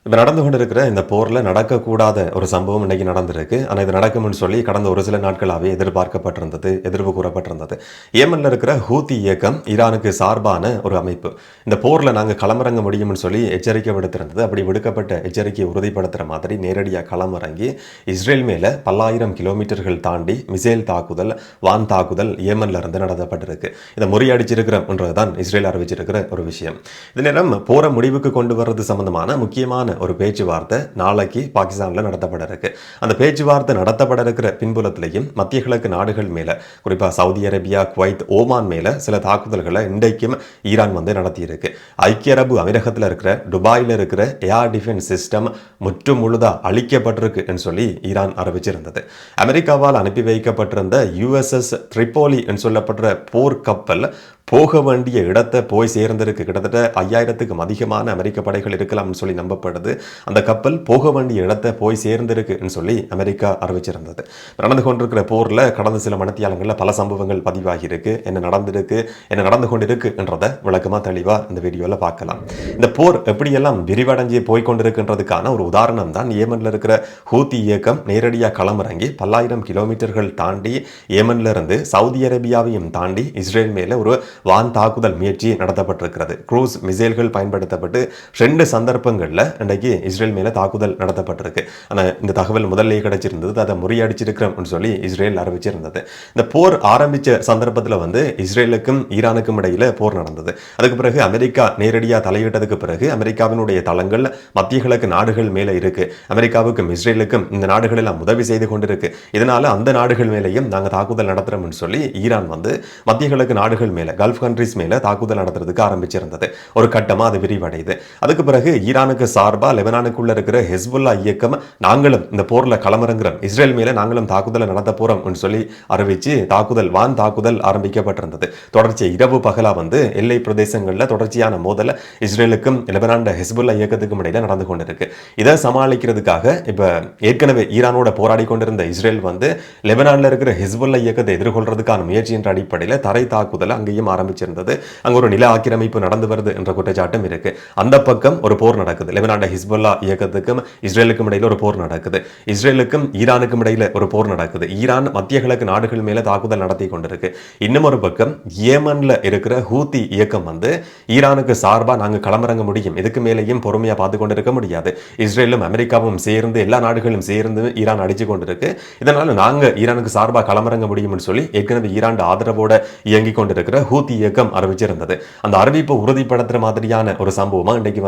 இப்ப நடந்து கொண்டிருக்கிற இந்த போர்ல நடக்கக்கூடாத ஒரு சம்பவம் இன்னைக்கு நடந்திருக்கு. ஆனா இது நடக்கும்னு சொல்லி கடந்த ஒரு சில நாட்களாவே எதிர்பார்க்கப்பட்டிருந்தது, எதிர்வு கூறப்பட்டிருந்தது. ஏமன்ல இருக்கிற ஹூத்தி இயக்கம் ஈரானுக்கு சார்பான ஒரு அமைப்பு. இந்த போர்ல நாங்க களமிறங்க முடியும்னு சொல்லி எச்சரிக்கை விடுத்திருந்தது. அப்படி விடுக்கப்பட்ட எச்சரிக்கையை உறுதிப்படுத்துற மாதிரி நேரடியா களமிறங்கி இஸ்ரேல் மேல பல்லாயிரம் கிலோமீட்டர்கள் தாண்டி மிசைல் தாக்குதல், வான் தாக்குதல் ஏமன்ல இருந்து நடத்தப்பட்டிருக்கு. இதை முறியடிச்சிருக்கிறோம்ன்றதுதான் இஸ்ரேல் அறிவிச்சிருக்கிற ஒரு விஷயம். இந்த நேரம் போற முடிவுக்கு கொண்டு வர்றது சம்பந்தமான முக்கியமான ஒரு பேச்சுவார்த்தை நாளைக்கு பாகிஸ்தான்ல நடத்தப்பட இருக்கு. அந்த பேச்சுவார்த்தை நடத்தப்பட இருக்கிற பின்புலத்திலையும் மத்திய கிழக்கு நாடுகள் மேல, குறிப்பா சவுதி அரேபியா, குவைத், ஓமான் மேல சில தாக்குதல்களை இன்றைக்கும் ஈரான் நடத்தி இருக்கு. ஐக்கிய அரபு அமீரகத்தில் இருக்கிற துபாயில் இருக்கிற ஏர் டிஃபென்ஸ் சிஸ்டம் முற்று முழுதா அழிக்கப்பட்டிருக்கு என்று சொல்லி ஈரான் அறிவிச்சிருந்தது. அமெரிக்காவால் அனுப்பி வைக்கப்பட்டிருந்த USS ட்ரிப்போலி என்று சொல்லப்படுற போர் கப்பல் போக வேண்டிய இடத்தை போய் சேர்ந்திருக்கு. கிட்டத்தட்ட 5000க்கும் அதிகமான அமெரிக்க படைகள் இருக்கலாம்னு சொல்லி நம்பப்படுது. அந்த கப்பல் போக வேண்டிய இடத்தை போய் சேர்ந்திருக்குன்னு சொல்லி அமெரிக்கா அறிவிச்சிருந்தது. நடந்து கொண்டிருக்கிற போர்ல கடந்த சில மணித்தியாலங்கள்ல பல சம்பவங்கள் பதிவாகி இருக்கு. என்ன நடந்திருக்கு, என்ன நடந்து கொண்டிருக்கு என்றதை விளக்கமா தெளிவா இந்த வீடியோல பார்க்கலாம். இந்த போர் எப்படியெல்லாம் விரிவடைஞ்சு போய்கொண்டிருக்கின்றதுக்கான ஒரு உதாரணம் தான் ஏமன்ல இருக்கிற ஹூத்தி இயக்கம் நேரடியாக களமிறங்கி பல்லாயிரம் கிலோமீட்டர்கள் தாண்டி ஏமன்ல இருந்து சவுதி அரேபியாவையும் தாண்டி இஸ்ரேல் மேல ஒரு வான் தாக்குதல் முயற்சி நடத்தப்பட்டிருக்கிறது. குரூஸ் மிசைல்கள் பயன்படுத்தப்பட்டு 2 சந்தர்ப்பங்களில் இன்றைக்கு இஸ்ரேல் மேல தாக்குதல் நடத்தப்பட்டிருக்கு. ஆனால் இந்த தகவல் முதல்ல கிடைச்சிருந்தது, அதை முறியடிச்சிருக்கிறோம் சொல்லி இஸ்ரேல் அறிவிச்சிருந்தது. இந்த போர் ஆரம்பிச்ச சந்தர்ப்பத்தில் இஸ்ரேலுக்கும் ஈரானுக்கும் இடையில போர் நடந்தது. அதுக்கு பிறகு அமெரிக்கா நேரடியாக தலையிட்டதுக்கு பிறகு அமெரிக்காவினுடைய தளங்கள் மத்திய கிழக்கு நாடுகள் மேல இருக்கு. அமெரிக்காவுக்கும் இஸ்ரேலுக்கும் இந்த நாடுகள் எல்லாம் உதவி செய்து கொண்டிருக்கு. இதனால அந்த நாடுகள் மேலேயும் நாங்கள் தாக்குதல் நடத்துறோம்னு சொல்லி ஈரான் மத்திய கிழக்கு நாடுகள் மேல, கல்ஃப் கண்ட்ரிஸ் மேல தாக்குதல் நடத்துறதுக்கு ஆரம்பிச்சிருந்தது. ஒரு கட்டமா அது விரிவடையுது. அதுக்கு பிறகு ஈரானுக்கு சார்பா லெபனானுக்குள்ள இருக்கிற ஹெஸ்புல்லா இயக்கம் நாங்களும் இந்த போர்ல களமிறங்குறோம், இஸ்ரேல் மேல நாங்களும் தாக்குதலை நடத்த போறோம் சொல்லி அறிவிச்சு தாக்குதல், வான் தாக்குதல் ஆரம்பிக்கப்பட்டிருந்தது. தொடர்ச்சியா இரவு பகலா எல்லை பிரதேசங்கள்ல தொடர்ச்சியான மோதல் இஸ்ரேலுக்கும் லெபனான் ஹெஸ்புல்லா இயக்கத்துக்கும் இடையில நடந்து கொண்டிருக்கு. இதை சமாளிக்கிறதுக்காக இப்ப ஏற்கனவே ஈரானோட போராடி கொண்டிருந்த இஸ்ரேல் லெபனான்ல இருக்கிற ஹெஸ்புல்லா இயக்கத்தை எதிர்கொள்றதுக்கான முயற்சி என்ற அடிப்படையில் தரை தாக்குதல் அங்கேயும் ஆரம்பிச்சிருந்தது. அங்க ஒரு நில ஆக்கிரமிப்பு நடந்து வருது என்ற குற்றச்சாட்டும் இருக்கு. அந்த பக்கம் ஒரு போர் நடக்குது. லெபனான் ஹிஸ்புல்லா இயக்கத்துக்கும் இஸ்ரேலுக்கும் இடையில ஒரு போர் நடக்குது. இஸ்ரேலுக்கும் ஈரானுக்கும் இடையில ஒரு போர் நடக்குது. ஈரான் மத்திய கிழக்கு நாடுகள் மேல தாக்குதல் நடத்தி கொண்டிருக்கு. இன்னும் ஒரு பக்கம் ஏமன்ல இருக்கிற ஹூத்தி இயக்கம் ஈரானுக்கு சார்பா நாங்க களமிறங்க முடியும், இதுக்கு மேலேயும் பொறுமையா பார்த்து கொண்டிருக்க முடியாது, இஸ்ரேலும் அமெரிக்காவும் சேர்ந்து எல்லா நாடுகளும் சேர்ந்து ஈரான் அடிச்சு கொண்டிருக்கு, இதனால நாங்க ஈரானுக்கு சார்பா களமிறங்க முடியும்னு சொல்லி ஏற்கனவே ஈரான் ஆதரவோட இயங்கி கொண்டிருக்கிற ஹூத்தி இயக்கம் அறிவிச்சிருந்தது. அந்த அறிவிப்பை உறுதிப்படுத்துற மாதிரியான ஒரு சம்பவமா இன்றைக்கு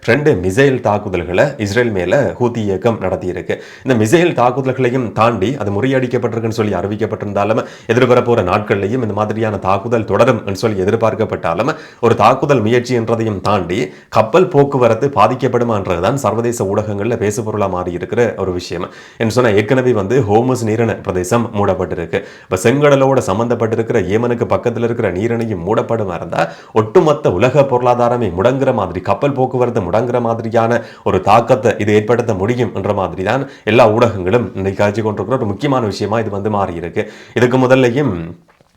2 மிசைல் தாக்குதல்களை இஸ்ரேல் மேல ஹூத்தி இயக்கம் நடத்தி இருக்கு. இந்த மிசைல் தாக்குதல்களையும் தாண்டி அது முறியடிக்கப்பட்டிருக்குன்னு சொல்லி அறிவிக்கப்பட்டிருந்தாலும் எதிர்வர போற நாட்கள்லையும் இந்த மாதிரியான தாக்குதல் தொடரும் சொல்லி எதிர்பார்க்கப்பட்டாலும் ஒரு தாக்குதல் முயற்சி என்றதையும் தாண்டி கப்பல் போக்குவரத்து பாதிக்கப்படுமான்றதுதான் சர்வதேச ஊடகங்கள்ல பேசுபொருளா மாறி இருக்கிற ஒரு விஷயம். என்று சொன்ன ஏற்கனவே ஹோமஸ் நீரிண பிரதேசம் மூடப்பட்டிருக்கு. இப்ப செங்கடலோட சம்பந்தப்பட்டிருக்கிற ஏமனுக்கு பக்கத்தில் இருக்கிற நீரணையும் மூடப்படும் இருந்தா ஒட்டுமொத்த உலக பொருளாதாரமே முடங்குற மாதிரி, கப்பல் போக்குவரத்து முடங்குற மாதிரியான ஒரு தாக்கத்தை இது ஏற்படுத்த முடியும் என்ற மாதிரி தான் எல்லா ஊடகங்களும் இன்னைக்கு காட்சி கொண்டிருக்கிற ஒரு முக்கியமான விஷயமா இது மாறி இருக்கு. இதுக்கு முதல்லையும்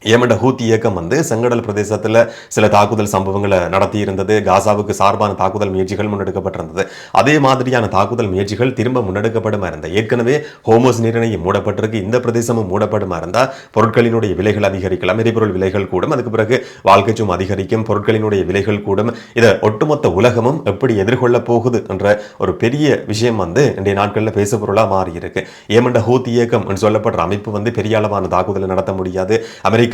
ஏமன் ஹூத்தி இயக்கம் செங்கடல் பிரதேசத்தில் சில தாக்குதல் சம்பவங்களை நடத்தி இருந்தது. காசாவுக்கு சார்பான தாக்குதல் முயற்சிகள் முன்னெடுக்கப்பட்டிருந்தது. அதே மாதிரியான தாக்குதல் முயற்சிகள் திரும்ப முன்னெடுக்கப்படுமா இருந்தால், ஏற்கனவே ஹோமோஸ் நீரிணையும் மூடப்பட்டிருக்கு, இந்த பிரதேசமும் மூடப்படுமா இருந்தால் பொருட்களினுடைய விலைகள் அதிகரிக்கலாம், எரிபொருள் விலைகள் கூடும், அதுக்கு பிறகு வாழ்க்கைச்சும் அதிகரிக்கும், பொருட்களினுடைய விலைகள் கூடும். இதை ஒட்டுமொத்த உலகமும் எப்படி எதிர்கொள்ள போகுது என்ற ஒரு பெரிய விஷயம் இன்றைய நாட்களில் பேசுபொருளா மாறி இருக்கு. ஏமன் ஹூத்தி இயக்கம் சொல்லப்படுற அமைப்பு பெரிய அளவான தாக்குதலை நடத்த முடியாது, அமெரிக்காவால்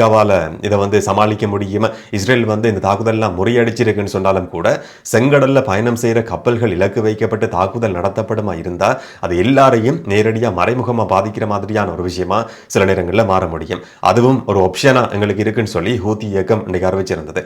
இதை சமாளிக்க முடியும், இஸ்ரேல் இந்த தாக்குதல்லாம் முறியடிச்சிருக்குன்னு சொன்னாலும் கூட செங்கடல்ல பயணம் செய்யற கப்பல்கள் இலக்கு வைக்கப்பட்டு தாக்குதல் நடத்தப்படுமா இருந்தா அது எல்லாரையும் நேரடியாக மறைமுகமா பாதிக்கிற மாதிரியான ஒரு விஷயமா சில நேரங்களில் மாற முடியும். அதுவும் ஒரு ஆப்ஷனா எங்களுக்கு இருக்குன்னு சொல்லி ஹூத்தி இயக்கம் இன்னைக்கு அறிவிச்சிருந்தது.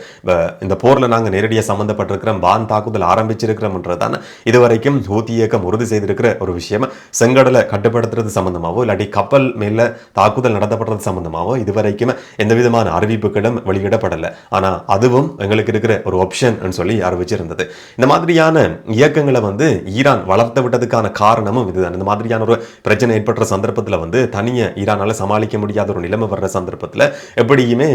இந்த போர்ல நாங்க நேரடியாக சம்பந்தப்பட்டிருக்கிறோம், வான் தாக்குதல் ஆரம்பிச்சிருக்கிறோம்ன்றதான் இதுவரைக்கும் ஹூத்தி இயக்கம் உறுதி செய்திருக்கிற ஒரு விஷயம். செங்கடலை கட்டுப்படுத்துறது சம்பந்தமாவோ இல்லாட்டி கப்பல் மேல தாக்குதல் நடத்தப்படுறது சம்பந்தமாவோ இதுவரைக்கும் எந்த விதமான அறிவிப்புகளும் வெளியிடப்படலை. ஆனா அதுவும் எங்களுக்கு இருக்கிற ஒரு ஆப்ஷன் சொல்லி அறிவிச்சிருந்தது. இந்த மாதிரியான இயக்கங்களை வந்து ஈரான் வளர்த்து விட்டதுக்கான காரணமும் இதுதான். இந்த மாதிரியான ஒரு பிரச்சனை ஏற்பட்ட சந்தர்ப்பத்தில் வந்து தனிய ஈரானால சமாளிக்க முடியாத ஒரு நிலைமை வர்ற சந்தர்ப்பத்தில் எப்படியுமே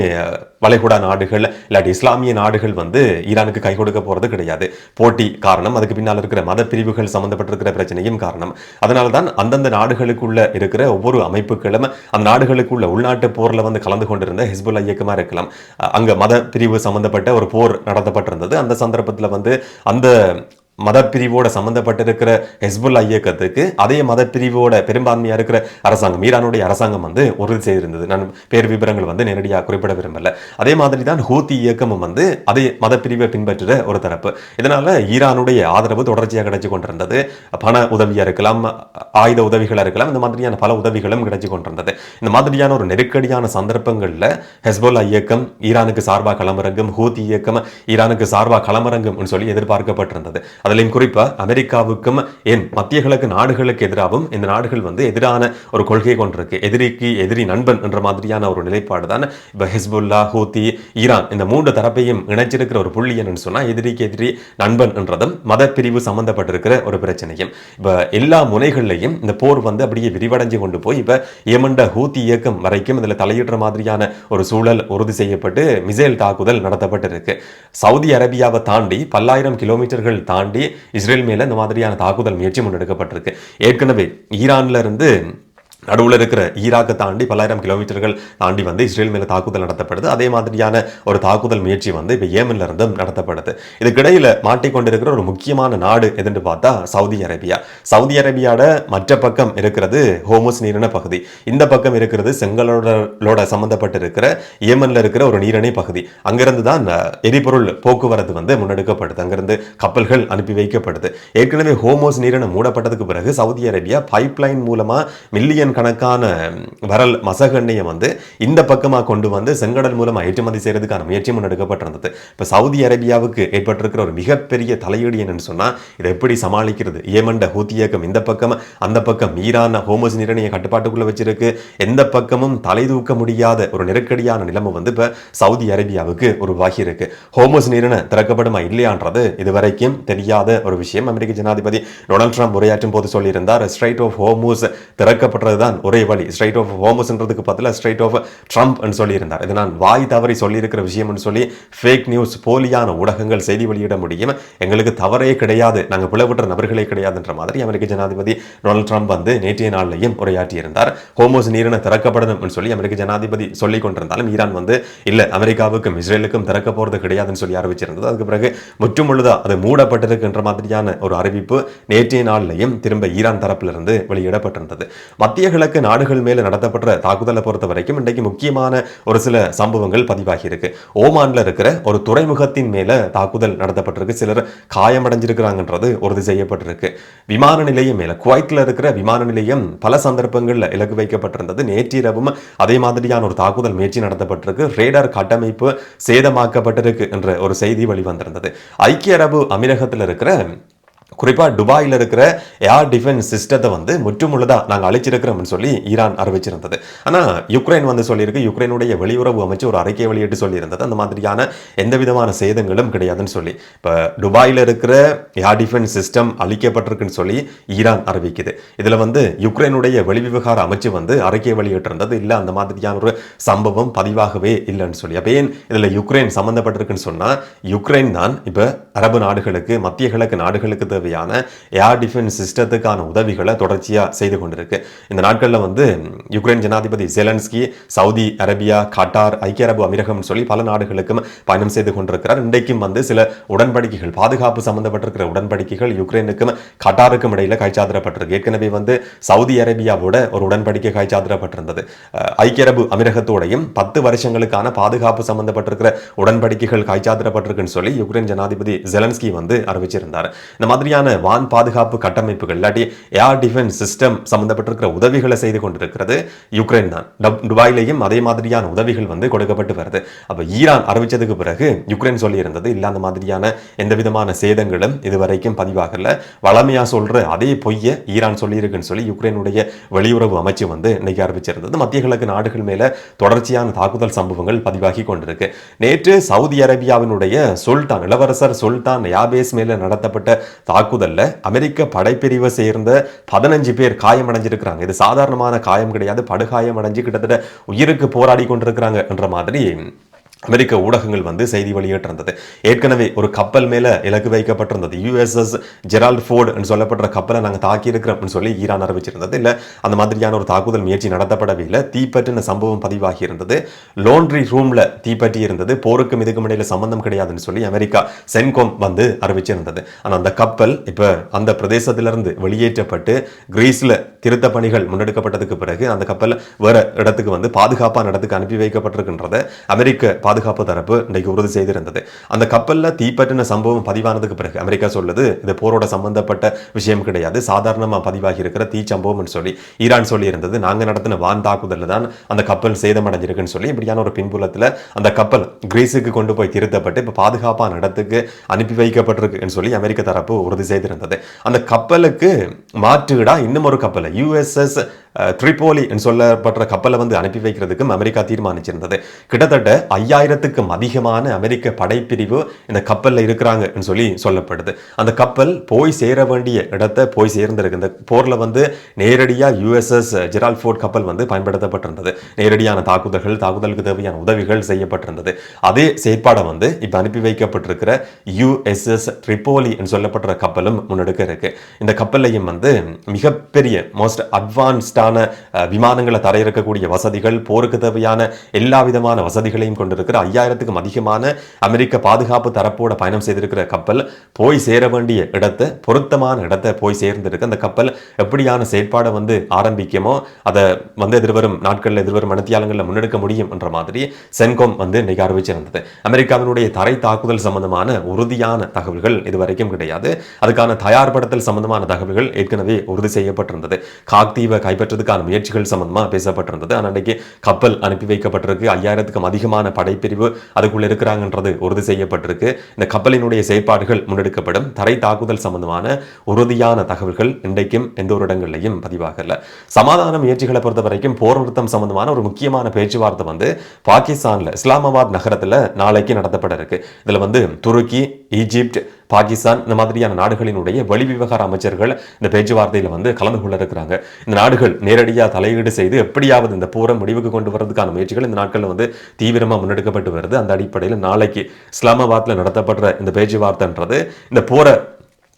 வளைகுடா நாடுகள் இல்லாட்டி இஸ்லாமிய நாடுகள் வந்து ஈரானுக்கு கை கொடுக்க போறது கிடையாது. போட்டி காரணம், அதுக்கு பின்னால் இருக்கிற மத பிரிவுகள் சம்பந்தப்பட்டிருக்கிற பிரச்சனையும் காரணம். அதனால தான் அந்தந்த நாடுகளுக்குள்ள இருக்கிற ஒவ்வொரு அமைப்புகளும் அந்த நாடுகளுக்குள்ள உள்நாட்டு போர்ல வந்து கலந்து கொண்டிருந்த ஹிஸ்புல்லா இயக்கமா இருக்கலாம், அங்க மத பிரிவு சம்பந்தப்பட்ட ஒரு போர் நடத்தப்பட்டிருந்தது. அந்த சந்தர்ப்பத்தில் வந்து அந்த மதப்பிரிவோட சம்பந்தப்பட்டிருக்கிற ஹெஸ்புல்லா இயக்கத்துக்கு அதே மதப்பிரிவோட பெரும்பான்மையா இருக்கிற அரசாங்கம், ஈரானுடைய அரசாங்கம் வந்து உறுதி செய்திருந்தது. நான் பேர் விவரங்கள் வந்து நேரடியாக குறிப்பிட விரும்பல. அதே மாதிரி தான் ஹூத்தி இயக்கமும் வந்து அதே மதப்பிரிவை பின்பற்றுற ஒரு தரப்பு. இதனால ஈரானுடைய ஆதரவு தொடர்ச்சியாக கிடைச்சு கொண்டிருந்தது. பண உதவியா இருக்கலாம், ஆயுத உதவிகளா இருக்கலாம், இந்த மாதிரியான பல உதவிகளும் கிடைச்சு கொண்டிருந்தது. இந்த மாதிரியான ஒரு நெருக்கடியான சந்தர்ப்பங்கள்ல ஹெஸ்புல்லா இயக்கம் ஈரானுக்கு சார்பாக களமிறங்கும், ஹூத்தி இயக்கம் ஈரானுக்கு சார்பாக களமிறங்கும் சொல்லி எதிர்பார்க்கப்பட்டிருந்தது. அதிலும் குறிப்பா அமெரிக்காவுக்கும் ஏன் மத்திய கிழக்கு நாடுகளுக்கு எதிராகவும் இந்த நாடுகள் வந்து எதிரான ஒரு கொள்கை கொண்டிருக்கு. எதிரிக்கு எதிரி நண்பன் என்ற மாதிரியான ஒரு நிலைப்பாடு தான் இப்ப ஹிஸ்புல்லா, ஹூத்தி, ஈரான் இந்த மூன்று தரப்பையும் இணைச்சிருக்கிற ஒரு புள்ளி என்னன்னு சொன்னா எதிரிக்கு எதிரி நண்பன் என்றதும் மத பிரிவு சம்பந்தப்பட்டிருக்கிற ஒரு பிரச்சனையும். இப்ப எல்லா முனைகள்லையும் இந்த போர் வந்து அப்படியே விரிவடைஞ்சு கொண்டு போய் இப்ப ஏமண்ட ஹூத்தி இயக்கம் வரைக்கும் இதுல தலையிடுற மாதிரியான ஒரு சூழல் உறுதி செய்யப்பட்டு மிசைல் தாக்குதல் நடத்தப்பட்டிருக்கு. சவுதி அரேபியாவை தாண்டி பல்லாயிரம் கிலோமீட்டர்கள் தாண்டி இஸ்ரேல் மேல இந்த மாதிரியான தாக்குதல் முயற்சி முன்னெடுக்கப்பட்டிருக்கு. ஏற்கனவே ஈரான்ல இருந்து நடுவில் இருக்கிற ஈராக்கை தாண்டி பல்லாயிரம் கிலோமீட்டர்கள் தாண்டி வந்து இஸ்ரேல் மேல தாக்குதல் நடத்தப்படுது. அதே மாதிரியான ஒரு தாக்குதல் முயற்சி வந்து இப்போ ஏமன்ல இருந்தும் நடத்தப்படுது. இதுக்கிடையில மாட்டிக்கொண்டிருக்கிற ஒரு முக்கியமான நாடு எதுன்னு பார்த்தா சவுதி அரேபியா. சவுதி அரேபியாவோட மற்ற பக்கம் இருக்கிறது ஹோமுஸ் நீரிணை பகுதி, இந்த பக்கம் இருக்கிறது செங்கலோட சம்பந்தப்பட்டு இருக்கிற ஏமன்ல இருக்கிற ஒரு நீரிணை பகுதி. அங்கிருந்து தான் எரிபொருள் போக்குவரத்து வந்து முன்னெடுக்கப்படுது, அங்கிருந்து கப்பல்கள் அனுப்பி வைக்கப்படுது. ஏற்கனவே ஹோமோஸ் நீரிணை மூடப்பட்டதுக்கு பிறகு சவுதி அரேபியா பைப்லைன் மூலமா மில்லியன் கணக்கான வரல் மசகண்ணையை வந்து இந்த பக்கமாக கொண்டு வந்து செங்கடல் மூலமா ஏற்றுமதி செய்யறதுக்கான முயற்சி முன்னெடுக்கப்பட்டிருந்தது. இப்போ சவுதி அரேபியாவுக்கு ஏற்பட்டிருக்கிற ஒரு மிகப்பெரிய தலையீடு என்னன்னு சொன்னா இதை எப்படி சமாளிக்கிறது? ஏமண்ட ஹூத்தி இயக்கம் இந்த பக்கம், அந்த பக்கம் ஈரான் ஹோமோஸ் நிர்ணய கட்டுப்பாட்டுக்குள்ள வச்சிருக்கு. எந்த பக்கமும் தலை தூக்க முடியாத ஒரு நெருக்கடியான நிலைமை வந்து இப்போ சவுதி அரேபியாவுக்கு உருவாகி இருக்கு. ஹோமோஸ் நீரிணை திறக்கப்படுமா இல்லையான்றது இதுவரைக்கும் தெரியாத ஒரு விஷயம். அமெரிக்க ஜனாதிபதி டொனால்ட் ட்ரம்ப் உரையாற்றும் போது சொல்லியிருந்தார், ஸ்ட்ரைட் ஆஃப் ஹோமோஸ் திறக்கப்படுறது தான் ஒரே வழி. ஸ்ட்ரைட் ஆஃப் ஹோமஸ்ன்றதுக்கு பதிலா ஸ்ட்ரைட் ஆஃப் ட்ரம்ப் சொல்லியிருந்தார். இது நான் வாய் தவறி சொல்லியிருக்கிற விஷயம் சொல்லி ஃபேக் நியூஸ், போலியான ஊடகங்கள் செய்தி வெளியிட முடியும். எங்களுக்கு தவறே கிடையாது, நாங்கள் பிளவுற்ற நபர்களே கிடையாதுன்ற மாதிரி அமெரிக்க ஜனாதிபதி டொனால்ட் ட்ரம்ப் வந்து நேற்றைய நாளிலையும் உரையாற்றியிருந்தார். ஹோமோஸ் நீரிணை திறக்கப்படணும் சொல்லி அமெரிக்க ஜனாதிபதி சொல்லிக் கொண்டிருந்தாலும் ஈரான் வந்து இல்ல அமெரிக்காவுக்கும் இஸ்ரேலுக்கும் திறக்க போறது கிடையாதுன்னு சொல்லி அறிவிச்சிருந்தது. அதுக்கு பிறகு முற்றுமுழுதா அது மூடப்பட்டிருக்கின்ற மாதிரியான ஒரு அறிவிப்பு நேற்றைய நாளிலையும் திரும்ப ஈரான் தரப்பிலிருந்து வெளியிடப்பட்டிருந்தது. மத்திய கிழக்கு நாடுகள் மேல நடத்தப்பட்ட தாக்குதலை பொறுத்த வரைக்கும் இன்றைக்கு முக்கியமான ஒரு சில சம்பவங்கள் பதிவாகி இருக்கு. ஓமான்ல இருக்கிற ஒரு துறைமுகத்தின் மேல தாக்குதல் நடத்தப்பட்டிருக்கு. சிலர் காயமடைஞ்சிருக்கிறாங்கன்றது உறுதி செய்யப்பட்டிருக்கு. விமான நிலையம் மேல, குவைத்ல இருக்கிற விமான நிலையம் பல சந்தர்ப்பங்கள்ல இலக்கு வைக்கப்பட்டிருந்தது. நேற்றிரவும் அதே மாதிரியான ஒரு தாக்குதல் முயற்சி நடத்தப்பட்டிருக்கு. ரேடார் கட்டமைப்பு சேதமாக்கப்பட்டிருக்கு என்ற ஒரு செய்தி வெளிவந்திருந்தது. ஐக்கிய அரபு அமீரகத்தில் இருக்கிற குறிப்பாக துபாயில் இருக்கிற ஏர் டிஃபென்ஸ் சிஸ்டத்தை வந்து முற்றுமுழுதாக நாங்கள் அழிச்சிருக்கிறோம்னு சொல்லி ஈரான் அறிவிச்சிருந்தது. ஆனால் யுக்ரைன் வந்து சொல்லியிருக்கு, யுக்ரைனுடைய வெளியுறவு அமைச்சு ஒரு அறிக்கையை வெளியிட்டு சொல்லியிருந்தது அந்த மாதிரியான எந்த விதமான சேதங்களும் கிடையாதுன்னு சொல்லி. இப்போ துபாயில் இருக்கிற ஏர் டிஃபென்ஸ் சிஸ்டம் அழிக்கப்பட்டிருக்குன்னு சொல்லி ஈரான் அறிவிக்குது. இதில் வந்து யுக்ரைனுடைய வெளிவிவகார அமைச்சு வந்து அறிக்கை வெளியிட்டிருந்தது, இல்லை அந்த மாதிரியான ஒரு சம்பவம் பதிவாகவே இல்லைன்னு சொல்லி. அப்போ ஏன் இதில் யுக்ரைன் சம்மந்தப்பட்டிருக்குன்னு சொன்னால் யுக்ரைன் தான் இப்போ அரபு நாடுகளுக்கு, மத்திய கிழக்கு நாடுகளுக்கு தேவையான ஏர் டிஃபென்ஸ் சிஸ்டத்துக்கான உதவிகளை தொடர்ச்சியாக செய்து கொண்டிருக்கு. இந்த நாட்களில் வந்து யுக்ரைன் ஜனாதிபதி ஜெலன்ஸ்கி சவுதி அரேபியா, கட்டார், ஐக்கிய அரபு அமீரகம் சொல்லி பல நாடுகளுக்கும் பயணம் செய்து கொண்டிருக்கிறார். இன்றைக்கும் வந்து சில உடன்படிக்கைகள், பாதுகாப்பு சம்பந்தப்பட்டிருக்கிற உடன்படிக்கைகள் யுக்ரைனுக்கும் கட்டாருக்கும் இடையில கைச்சாத்திரப்பட்டிருக்கு. ஏற்கனவே வந்து சவுதி அரேபியாவோட ஒரு உடன்படிக்கை கைச்சாத்திரப்பட்டிருந்தது. ஐக்கிய அரபு அமீரகத்தோடையும் 10 வருஷங்களுக்கான பாதுகாப்பு சம்பந்தப்பட்டிருக்கிற உடன்படிக்கைகள் கைச்சாத்திரப்பட்டிருக்குன்னு சொல்லி யுக்ரைன் ஜனாதிபதி ஜெலன்ஸ்கி வந்து அறிவிச்சிருந்தார். இந்த மாதிரி மாதிரியான வான் பாதுகாப்பு கட்டமைப்புகள் இல்லாட்டி ஏர் டிஃபென்ஸ் சிஸ்டம் சம்பந்தப்பட்டிருக்கிற உதவிகளை செய்து கொண்டிருக்கிறது யுக்ரைன் தான். துபாயிலையும் அதே மாதிரியான உதவிகள் வந்து கொடுக்கப்பட்டு வருது. அப்ப ஈரான் அறிவிச்சதுக்கு பிறகு யுக்ரைன் சொல்லி இருந்தது இல்ல அந்த மாதிரியான எந்த விதமான சேதங்களும் இதுவரைக்கும் பதிவாகல, வளமையா சொல்ற அதே பொய்ய ஈரான் சொல்லி இருக்குன்னு சொல்லி யுக்ரைனுடைய வெளியுறவு அமைச்சு வந்து இன்னைக்கு அறிவிச்சிருந்தது. மத்திய கிழக்கு நாடுகள் மேல தொடர்ச்சியான தாக்குதல் சம்பவங்கள் பதிவாகி கொண்டிருக்கு. நேற்று சவுதி அரேபியாவினுடைய சுல்தான் இளவரசர் சுல்தான் யாபேஸ் மேல நடத்தப்பட்ட தாக்குதல்ல அமெரிக்க படைப்பிரிவை சேர்ந்த 15 பேர் காயமடைஞ்சிருக்கிறாங்க. இது சாதாரணமான காயம் கிடையாது, படுகாயம் அடைஞ்சு கிட்டத்தட்ட உயிருக்கு போராடி கொண்டிருக்கிறாங்க என்ற மாதிரி அமெரிக்க ஊடகங்கள் வந்து செய்தி வெளியிட்டிருந்தது. ஏற்கனவே ஒரு கப்பல் மேல இலக்கு வைக்கப்பட்டிருந்தது. USS ஜெரால்ட் ஃபோர்டு சொல்லப்படுற கப்பலை நாங்கள் தாக்கி இருக்கிறோம் சொல்லி ஈரான் அறிவிச்சிருந்தது. இல்ல அந்த மாதிரியான ஒரு தாக்குதல் முயற்சி நடத்தப்படவே இல்லை. தீப்பற்றின சம்பவம் பதிவாகி இருந்தது. லோண்ட்ரி ரூம்ல தீப்பற்றி இருந்தது. போருக்கும் இதுக்கும் இடையில சம்பந்தம் கிடையாதுன்னு சொல்லி அமெரிக்கா சென்கோம் வந்து அறிவிச்சிருந்தது. ஆனா அந்த கப்பல் இப்ப அந்த பிரதேசத்திலிருந்து வெளியேற்றப்பட்டு கிரீஸ்ல திருத்த பணிகள் முன்னெடுக்கப்பட்டதுக்கு பிறகு அந்த கப்பல் வேற இடத்துக்கு வந்து பாதுகாப்பான இடத்துக்கு அனுப்பி வைக்கப்பட்டிருக்கின்றத அமெரிக்க பாதுகாப்பு தரப்பு இன்றைக்கு உறுதி செய்திருந்தது. அந்த கப்பல்ல தீப்பற்றின சம்பவம் பதிவானதுக்கு பிறகு அமெரிக்கா சொல்லுது இது போரோட சம்பந்தப்பட்ட விஷயம் கிடையாது, சாதாரணமா பதிவாகி இருக்கிற தீ சம்பவம் சொல்லி ஈரான் சொல்லி இருந்தது. நாங்க நடத்தின வான் தாக்குதல்ல தான் அந்த கப்பல் சேதமடைஞ்சிருக்குன்னு சொல்லி இப்படியான ஒரு பின்புலத்துல அந்த கப்பல் கிரீஸுக்கு கொண்டு போய் திருத்தப்பட்டு இப்ப பாதுகாப்பான இடத்துக்கு அனுப்பி வைக்கப்பட்டிருக்குன்னு சொல்லி அமெரிக்க தரப்பு உறுதி செய்திருந்தது. அந்த கப்பலுக்கு மாற்றுடா இன்னும் ஒரு கப்பல் USS ட்ரிபோலி சொல்லப்படுற கப்பலை வந்து அனுப்பி வைக்கிறதுக்கும் அமெரிக்கா தீர்மானிச்சிருந்தது. கிட்டத்தட்ட 5000க்கும் அதிகமான அமெரிக்க படைப்பிரிவு இந்த கப்பல்ல இருக்கிறாங்க சொல்லி சொல்லப்படுது. அந்த கப்பல் போய் சேர வேண்டிய இடத்தை போய் சேர்ந்திருக்கு. இந்த போர்ல வந்து நேரடியா USS ஜெரால்ட் ஃபோர்ட் கப்பல் வந்து பயன்படுத்தப்பட்டிருந்தது. நேரடியான தாக்குதலுக்கு தேவையான உதவிகள் செய்யப்பட்டிருந்தது. அதே செயற்பாடை வந்து இப்ப அனுப்பி வைக்கப்பட்டிருக்கிற USS ட்ரிபோலி சொல்லப்படுற கப்பலும் முன்னெடுக்க இருக்கு. இந்த கப்பலையும் வந்து மிகப்பெரிய மோஸ்ட் அட்வான்ஸ்டா விமானங்களை தரையிறக்கக்கூடிய வசதிகள், போருக்கு தேவையான எல்லா விதமான வசதிகளையும் கொண்டிருக்கிற 5000க்கும் அதிகமான அமெரிக்க பாதுகாப்பு தரப்போட பயணம் செய்திருக்கிற கப்பல் போய் சேர வேண்டிய இடத்தை பொருத்தமான இடத்தை போய் சேர்ந்திருக்கு. அந்த கப்பல் எப்படியான செயற்பாடை வந்து ஆரம்பிக்குமோ அதை வந்து எதிர்வரும் நாட்களில் எதிர்வரும் மணித்தியாலங்களில் முன்னெடுக்க முடியும் என்ற மாதிரி சென்கோம் வந்து இன்னைக்கு அறிவிச்சிருந்தது. அமெரிக்காவினுடைய தரை தாக்குதல் சம்பந்தமான உறுதியான தகவல்கள் இதுவரைக்கும் கிடையாது. அதுக்கான தயார்படுத்தல் சம்பந்தமான தகவல்கள் ஏற்கனவே உறுதி செய்யப்பட்டிருந்தது. காக்தீவை கைப்பற்ற முயற்சிகள் சம்பந்தமா பேசப்பட்டிருந்தது. அன்றைக்கு கப்பல் அனுப்பி வைக்கப்பட்டிருக்கு. 5000க்கும் அதிகமான படைப்பிரிவு அதுக்குள்ள இருக்கிறாங்கன்றது உறுதி செய்யப்பட்டிருக்கு. இந்த கப்பலினுடைய செயற்பாடுகள் முன்னெடுக்கப்படும். தரை தாக்குதல் சம்பந்தமான உறுதியான தகவல்கள் இன்றைக்கும் எந்த ஒரு இடங்களையும் பதிவாகல. சமாதான முயற்சிகளை பொறுத்த வரைக்கும் போர் நிறுத்தம் சம்பந்தமான ஒரு முக்கியமான பேச்சுவார்த்தை வந்து பாகிஸ்தான்ல இஸ்லாமாபாத் நகரத்துல நாளைக்கு நடத்தப்பட இருக்கு. இதுல வந்து துருக்கி, ஈஜிப்ட், பாகிஸ்தான் இந்த மாதிரியான நாடுகளினுடைய வெளிவிவகார அமைச்சர்கள் இந்த பேச்சுவார்த்தையில் வந்து கலந்து கொள்ள இருக்கிறாங்க. இந்த நாடுகள் நேரடியாக தலையீடு செய்து எப்படியாவது இந்த போரை முடிவுக்கு கொண்டு வரதுக்கான முயற்சிகள் இந்த நாட்களில் வந்து தீவிரமாக முன்னெடுக்கப்பட்டு வருது. அந்த அடிப்படையில் நாளைக்கு இஸ்லாமாபாத்தில் நடத்தப்படுற இந்த பேச்சுவார்த்தைன்றது இந்த போரை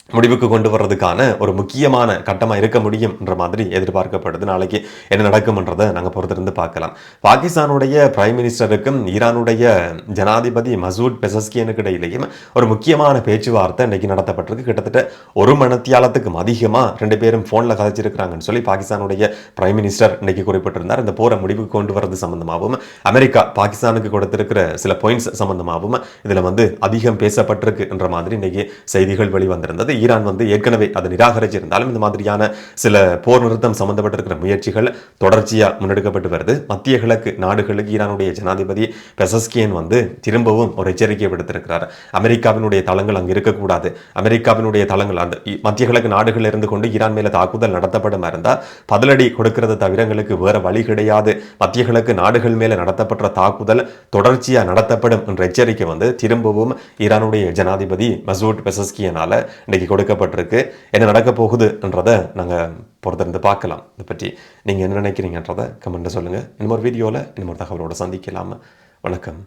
முடிவுக்கு கொண்டு வர்றதுக்கான ஒரு முக்கியமான கட்டமா இருக்க முடியும் என்ற மாதிரி எதிர்பார்க்கப்படுது. நாளைக்கு என்ன நடக்கும்ன்றதை நாங்கள் பொறுத்திருந்து பார்க்கலாம். பாகிஸ்தானுடைய பிரைம் மினிஸ்டருக்கும் ஈரானுடைய ஜனாதிபதி மசூத் பெசஸ்கியனுக்கு இடையிலேயும் ஒரு முக்கியமான பேச்சுவார்த்தை இன்னைக்கு நடத்தப்பட்டிருக்கு. கிட்டத்தட்ட ஒரு மணித்தியாலத்துக்கும் அதிகமா 2 பேரும் போன்ல கதைச்சிருக்கிறாங்கன்னு சொல்லி பாகிஸ்தானுடைய பிரைம் மினிஸ்டர் இன்னைக்கு குறிப்பிட்டிருந்தார். இந்த போரை முடிவுக்கு கொண்டு வரது சம்பந்தமாகவும் அமெரிக்கா பாகிஸ்தானுக்கு கொடுத்திருக்கிற சில பாயிண்ட்ஸ் சம்பந்தமாகவும் இதுல வந்து அதிகம் பேசப்பட்டிருக்கு என்ற மாதிரி இன்னைக்கு செய்திகள் வெளிவந்திருந்தது. ஈரான் வந்து ஏற்கனவே அதை நிராகரிச்சிருந்தாலும் இந்த மாதிரியான சில போர் நிறுத்தம் சம்பந்தப்பட்டிருக்கிற முயற்சிகள் தொடர்ச்சியா முன்னெடுக்கப்பட்டு வருது. மத்திய கிழக்கு நாடுகளுக்கு ஈரானுடைய ஜனாதிபதி பெசஸ்கியன் வந்து திரும்பவும் ஒரு எச்சரிக்கை விடுத்திருக்கிறார். அமெரிக்காவினுடைய தளங்கள் அங்கு இருக்கக்கூடாது. அமெரிக்காவினுடைய தளங்கள் அந்த மத்திய கிழக்கு நாடுகள் இருந்து கொண்டு ஈரான் மேல தாக்குதல் நடத்தப்படும் இருந்தால் பதிலடி கொடுக்கிறது தவிர எங்களுக்கு வேற வழி கிடையாது. மத்திய கிழக்கு நாடுகள் மேல நடத்தப்பட்ட தாக்குதல் தொடர்ச்சியா நடத்தப்படும் என்ற எச்சரிக்கை வந்து திரும்பவும் ஈரானுடைய ஜனாதிபதி மசூத் பெசஸ்கியனால இன்னைக்கு கொடுக்கப்பட்டிருக்கு. என்ன நடக்க போகுதுன்றதை நாங்கள் பொறுத்திருந்து பார்க்கலாம். இதை பற்றி நீங்கள் என்ன நினைக்கிறீங்கன்றதை கமெண்ட்டை சொல்லுங்கள். இன்னொரு வீடியோவில் இன்னொரு தகவலோட சந்திக்கலாம். வணக்கம்.